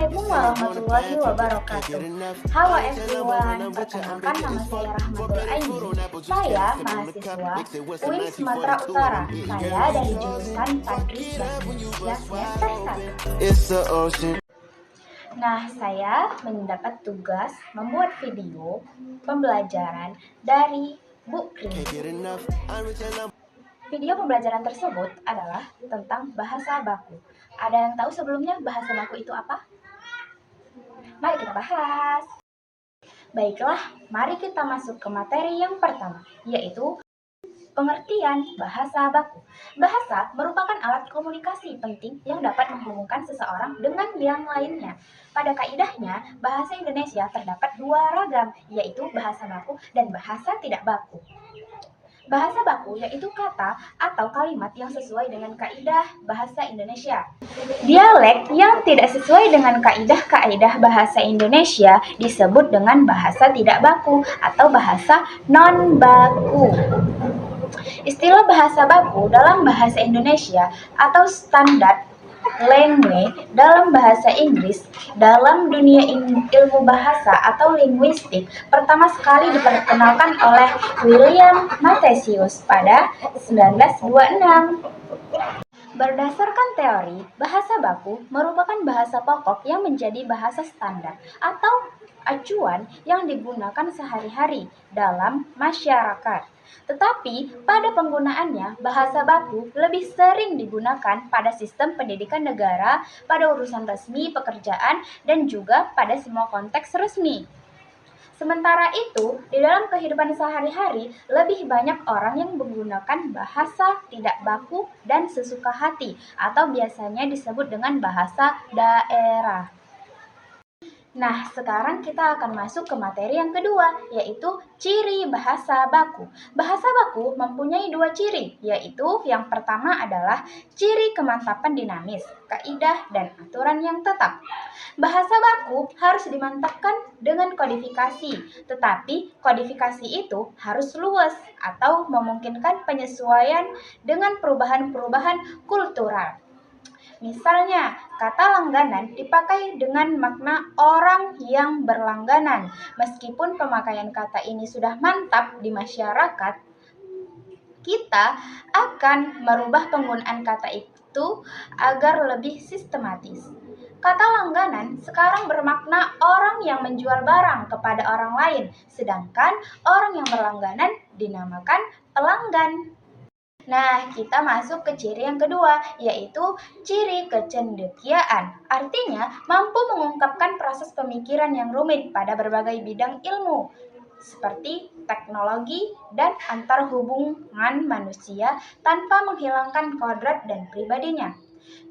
Assalamualaikum warahmatullahi wabarakatuh. Halo everyone, perkenalkan nama saya Rahmatul Aini. Saya mahasiswa UIN Sumatera Utara. Saya dari jurusan Tadris Bahasa Indonesia semester 1. Nah, saya mendapat tugas membuat video pembelajaran dari Bu Krim. Video pembelajaran tersebut adalah tentang bahasa baku. Ada yang tahu sebelumnya bahasa baku itu apa? Mari kita bahas. Baiklah, mari kita masuk ke materi yang pertama, yaitu pengertian bahasa baku. Bahasa merupakan alat komunikasi penting yang dapat menghubungkan seseorang dengan yang lainnya. Pada kaidahnya, bahasa Indonesia terdapat dua ragam, yaitu bahasa baku dan bahasa tidak baku. Bahasa baku yaitu kata atau kalimat yang sesuai dengan kaidah bahasa Indonesia. Dialek yang tidak sesuai dengan kaidah-kaidah bahasa Indonesia disebut dengan bahasa tidak baku atau bahasa non-baku. Istilah bahasa baku dalam bahasa Indonesia atau standard language dalam bahasa Inggris dalam dunia ilmu bahasa atau linguistik pertama sekali diperkenalkan oleh William Mathesius pada 1926. Berdasarkan teori, bahasa baku merupakan bahasa pokok yang menjadi bahasa standar atau acuan yang digunakan sehari-hari dalam masyarakat. Tetapi pada penggunaannya, bahasa baku lebih sering digunakan pada sistem pendidikan negara, pada urusan resmi pekerjaan, dan juga pada semua konteks resmi. Sementara itu, di dalam kehidupan sehari-hari, lebih banyak orang yang menggunakan bahasa tidak baku dan sesuka hati, atau biasanya disebut dengan bahasa daerah. Nah, sekarang kita akan masuk ke materi yang kedua, yaitu ciri bahasa baku. Bahasa baku mempunyai dua ciri, yaitu yang pertama adalah ciri kemantapan dinamis, kaidah, dan aturan yang tetap. Bahasa baku harus dimantapkan dengan kodifikasi, tetapi kodifikasi itu harus luas atau memungkinkan penyesuaian dengan perubahan-perubahan kultural. Misalnya, kata langganan dipakai dengan makna orang yang berlangganan. Meskipun pemakaian kata ini sudah mantap di masyarakat, kita akan merubah penggunaan kata itu agar lebih sistematis. Kata langganan sekarang bermakna orang yang menjual barang kepada orang lain, sedangkan orang yang berlangganan dinamakan pelanggan. Nah, kita masuk ke ciri yang kedua, yaitu ciri kecendekiaan. Artinya, mampu mengungkapkan proses pemikiran yang rumit pada berbagai bidang ilmu, seperti teknologi dan antar hubungan manusia tanpa menghilangkan kodrat dan pribadinya.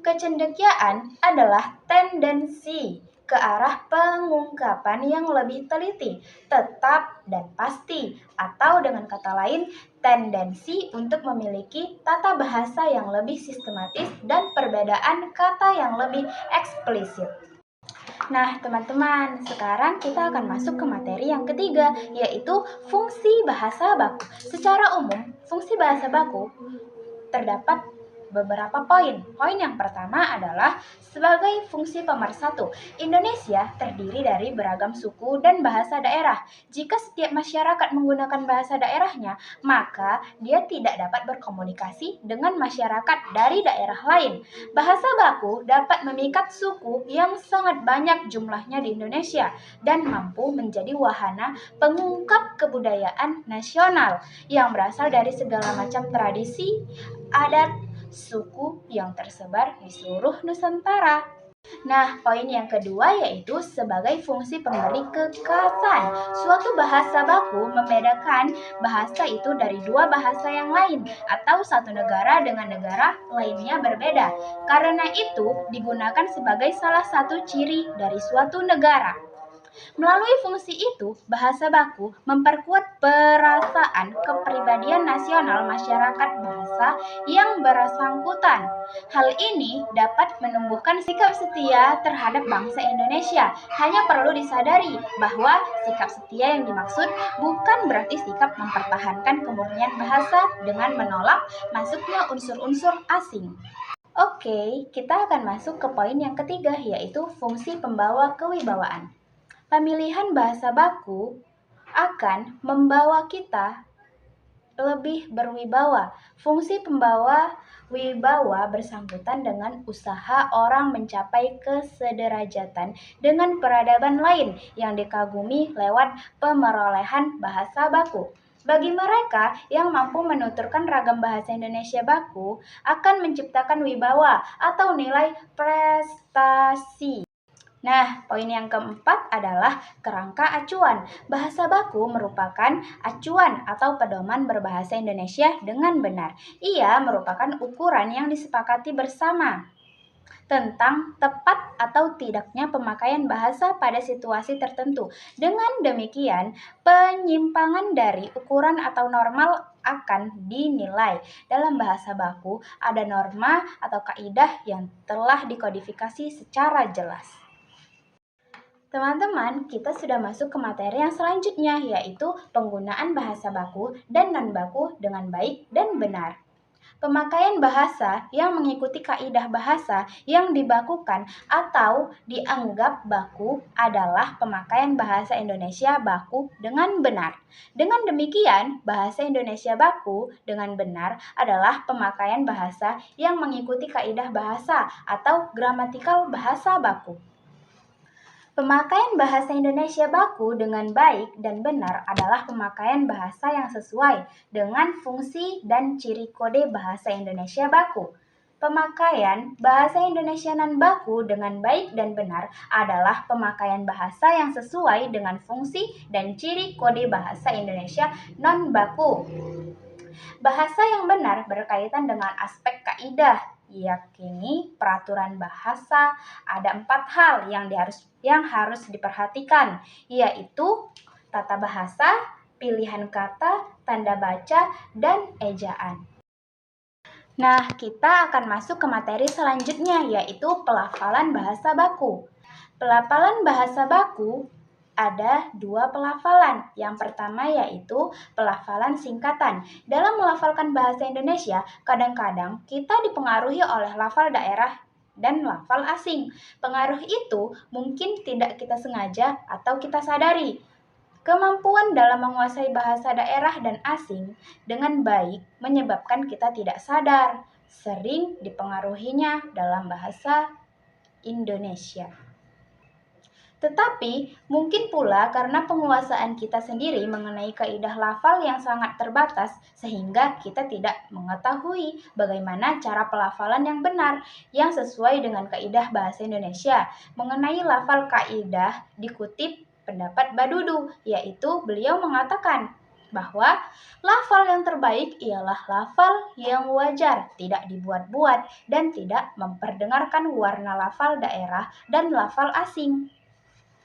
Kecendekiaan adalah tendensi ke arah pengungkapan yang lebih teliti, tetap, dan pasti, atau dengan kata lain, tendensi untuk memiliki tata bahasa yang lebih sistematis dan perbedaan kata yang lebih eksplisit. Nah, teman-teman, sekarang kita akan masuk ke materi yang ketiga, yaitu fungsi bahasa baku. Secara umum, fungsi bahasa baku terdapat beberapa poin. Poin yang pertama adalah sebagai fungsi pemersatu. Indonesia terdiri dari beragam suku dan bahasa daerah. Jika setiap masyarakat menggunakan bahasa daerahnya, maka dia tidak dapat berkomunikasi dengan masyarakat dari daerah lain. Bahasa baku dapat memikat suku yang sangat banyak jumlahnya di Indonesia dan mampu menjadi wahana pengungkap kebudayaan nasional yang berasal dari segala macam tradisi, adat, suku yang tersebar di seluruh Nusantara. Nah, poin yang kedua yaitu sebagai fungsi pemberi kekasan. Suatu bahasa baku membedakan bahasa itu dari dua bahasa yang lain atau satu negara dengan negara lainnya berbeda. Karena itu digunakan sebagai salah satu ciri dari suatu negara. Melalui fungsi itu, bahasa baku memperkuat perasaan kepribadian nasional masyarakat bahasa yang bersangkutan. Hal ini dapat menumbuhkan sikap setia terhadap bangsa Indonesia. Hanya perlu disadari bahwa sikap setia yang dimaksud bukan berarti sikap mempertahankan kemurnian bahasa dengan menolak masuknya unsur-unsur asing. Oke, kita akan masuk ke poin yang ketiga, yaitu fungsi pembawa kewibawaan. Pemilihan bahasa baku akan membawa kita lebih berwibawa. Fungsi pembawa wibawa bersangkutan dengan usaha orang mencapai kesederajatan dengan peradaban lain yang dikagumi lewat pemerolehan bahasa baku. Bagi mereka yang mampu menuturkan ragam bahasa Indonesia baku akan menciptakan wibawa atau nilai prestasi. Nah, poin yang keempat adalah kerangka acuan. Bahasa baku merupakan acuan atau pedoman berbahasa Indonesia dengan benar. Ia merupakan ukuran yang disepakati bersama tentang tepat atau tidaknya pemakaian bahasa pada situasi tertentu. Dengan demikian, penyimpangan dari ukuran atau normal akan dinilai. Dalam bahasa baku, ada norma atau kaidah yang telah dikodifikasi secara jelas. Teman-teman, kita sudah masuk ke materi yang selanjutnya, yaitu penggunaan bahasa baku dan non-baku dengan baik dan benar. Pemakaian bahasa yang mengikuti kaidah bahasa yang dibakukan atau dianggap baku adalah pemakaian bahasa Indonesia baku dengan benar. Dengan demikian, bahasa Indonesia baku dengan benar adalah pemakaian bahasa yang mengikuti kaidah bahasa atau gramatikal bahasa baku. Pemakaian bahasa Indonesia baku dengan baik dan benar adalah pemakaian bahasa yang sesuai dengan fungsi dan ciri kode bahasa Indonesia baku. Pemakaian bahasa Indonesia non-baku dengan baik dan benar adalah pemakaian bahasa yang sesuai dengan fungsi dan ciri kode bahasa Indonesia non-baku. Bahasa yang benar berkaitan dengan aspek kaidah, yakni peraturan bahasa. Ada 4 hal yang harus diperhatikan, yaitu tata bahasa, pilihan kata, tanda baca, dan ejaan. Nah, kita akan masuk ke materi selanjutnya, yaitu pelafalan bahasa baku. Pelafalan bahasa baku ada 2 pelafalan. Yang pertama yaitu pelafalan singkatan. Dalam melafalkan bahasa Indonesia, kadang-kadang kita dipengaruhi oleh lafal daerah dan lafal asing. Pengaruh itu mungkin tidak kita sengaja atau kita sadari. Kemampuan dalam menguasai bahasa daerah dan asing dengan baik menyebabkan kita tidak sadar, sering dipengaruhinya dalam bahasa Indonesia. Tetapi mungkin pula karena penguasaan kita sendiri mengenai kaidah lafal yang sangat terbatas sehingga kita tidak mengetahui bagaimana cara pelafalan yang benar yang sesuai dengan kaidah bahasa Indonesia. Mengenai lafal kaidah dikutip pendapat Badudu, yaitu beliau mengatakan bahwa lafal yang terbaik ialah lafal yang wajar, tidak dibuat-buat dan tidak memperdengarkan warna lafal daerah dan lafal asing.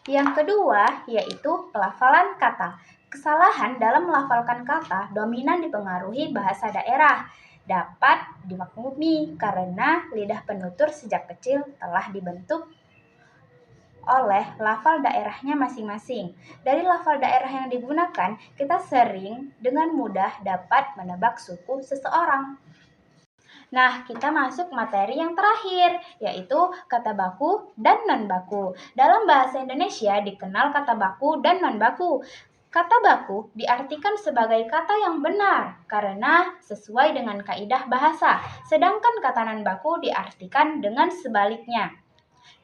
Yang kedua, yaitu pelafalan kata. Kesalahan dalam melafalkan kata dominan dipengaruhi bahasa daerah. Dapat dimaklumi karena lidah penutur sejak kecil telah dibentuk oleh lafal daerahnya masing-masing. Dari lafal daerah yang digunakan, kita sering dengan mudah dapat menebak suku seseorang. Nah, kita masuk materi yang terakhir, yaitu kata baku dan non-baku. Dalam bahasa Indonesia dikenal kata baku dan non-baku. Kata baku diartikan sebagai kata yang benar karena sesuai dengan kaidah bahasa, sedangkan kata non-baku diartikan dengan sebaliknya.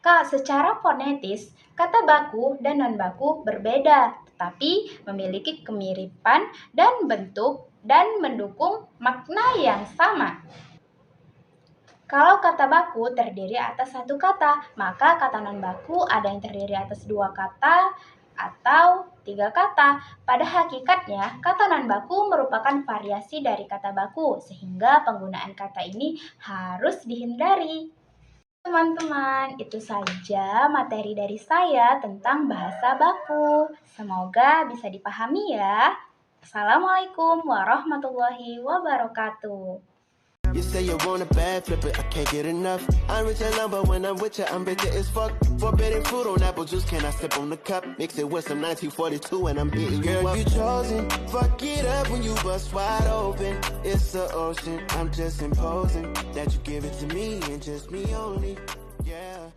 Secara fonetis, kata baku dan non-baku berbeda, tetapi memiliki kemiripan dan bentuk dan mendukung makna yang sama. Kalau kata baku terdiri atas 1 kata, maka kata non-baku ada yang terdiri atas 2 kata atau 3 kata. Pada hakikatnya, kata non-baku merupakan variasi dari kata baku, sehingga penggunaan kata ini harus dihindari. Teman-teman, itu saja materi dari saya tentang bahasa baku. Semoga bisa dipahami ya. Assalamualaikum warahmatullahi wabarakatuh. You say you want a bad flip it, I can't get enough. I'm rich and lumber when I'm with you, I'm bitter as fuck. Forbidden fruit on apple juice, can I sip on the cup? Mix it with some 1942 and I'm hitting you up. Girl, you chosen, fuck it up when you bust wide open. It's the ocean, I'm just imposing that you give it to me and just me only, yeah.